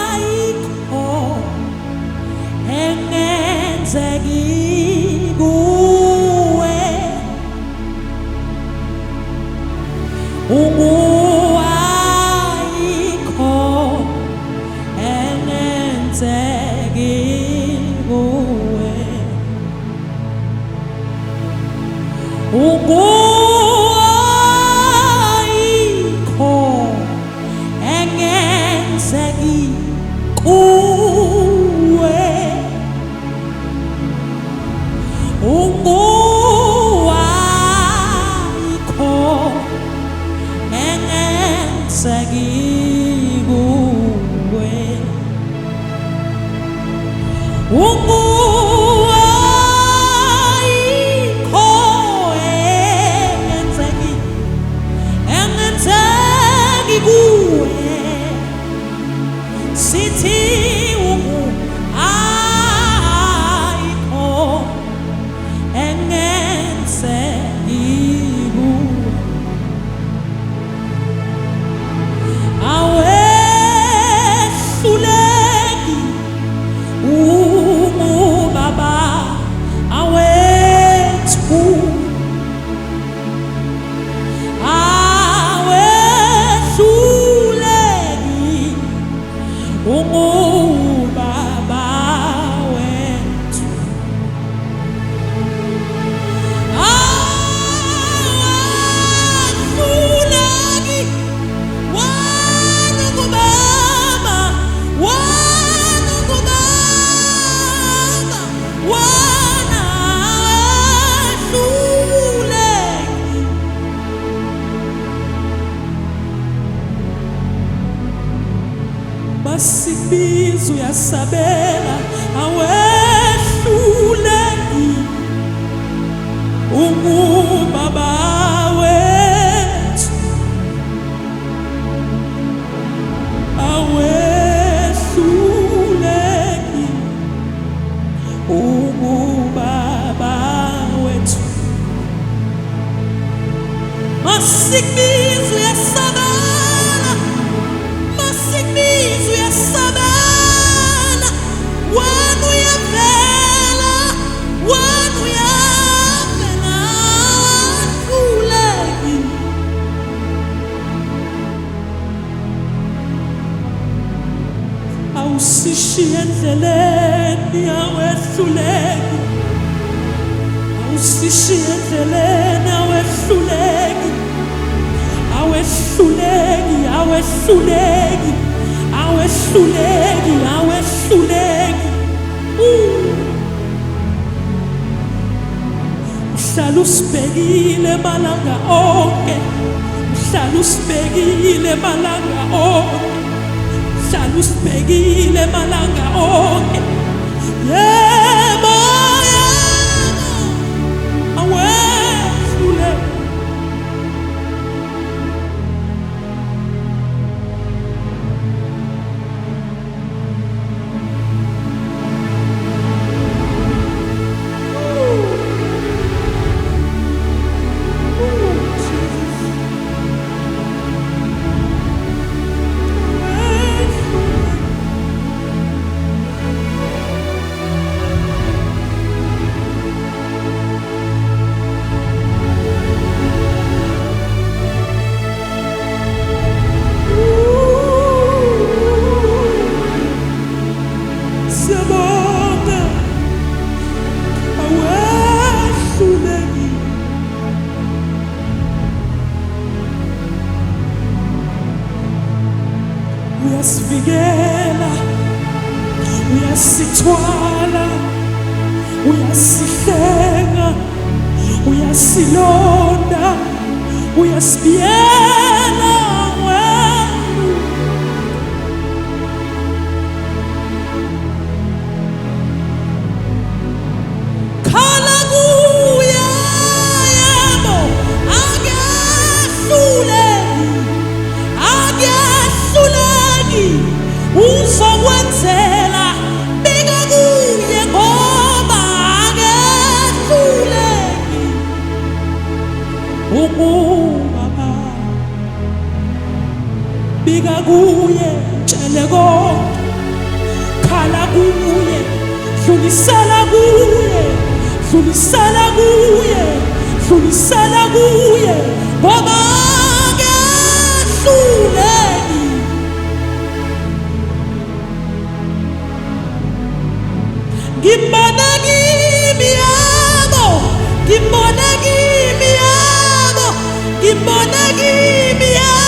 ayikho engenzeki kuwe. Ayikho engenzeki kuwe. Ayikho engenzeki kuwe. Ayikho engenzeki kuwe. Sithi ayikho engenzeki kuwe. Awehluleki Baba awethu. Awehluleki Baba wethu. Awehluleki wanungubaba, wanungubaba, wana awehluleki. Masikubiza uyasabela, awehluleki ungubaba wethu. Awehluleki ungubaba wethu. Masikubiza uyasabela, masikubiza uyasabela, wena uyavela, wena uyavela, awehluleki. Awusishiye endleleni, awehluleki. Awusishiye endleleni, awehluleki. Awehluleki, awehluleki, awehluleki, awehluleki. Uhlala usibhekile malanga onke, uhlala usibhekile malanga onke, uhlala usibhekile malanga onke. Yebo, yebo, awehluleki. Uyasivikela, uyasithwala, uyasihlenga, uyasilonda, uyasibiyela wena. Khala kuye, yebo, akehluleki, akehluleki. Uzokwenzela bika kuye ngoba akehluleki. Baba Mtshele khala kuye, dlulisela kuye, dlulisela kuye, dlulisela kuye, ngoba ngehluleki. Ngibona kimi yabo, ngibona kimi yabo, ngibona kimi yabo.